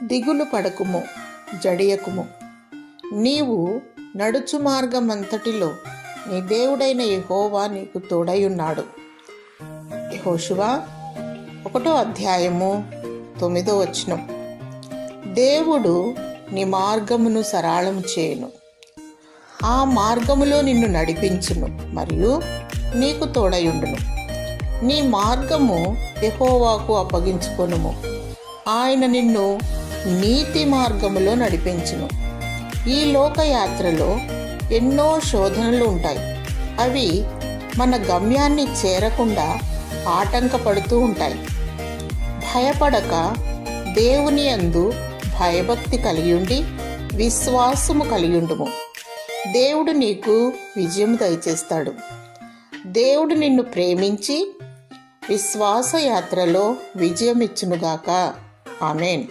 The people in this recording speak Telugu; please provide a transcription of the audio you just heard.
దిగులు పడకుము, జడియకుము. నీవు నడుచు మార్గమంతటిలో నీ దేవుడైన యెహోవా నీకు తోడయున్నాడు. యెహోషువ 1వ అధ్యాయము 9వ వచనం. దేవుడు నీ మార్గమును సరళము చేయును, ఆ మార్గములో నిన్ను నడిపించును మరియు నీకు తోడయుండును. నీ మార్గము యెహోవాకు అప్పగించుకొనుము, ఆయన నిన్ను నీతి మార్గములో నడిపించును. ఈ లోకయాత్రలో ఎన్నో శోధనలు ఉంటాయి. అవి మన గమ్యాన్ని చేరకుండా ఆటంకపడుతూ ఉంటాయి. భయపడక దేవుని యందు భయభక్తి కలిగియుండి విశ్వాసము కలిగియుండుము. దేవుడు నీకు విజయం దయచేస్తాడు. దేవుడు నిన్ను ప్రేమించి విశ్వాస యాత్రలో విజయం ఇచ్చునుగాక. ఆమేన్.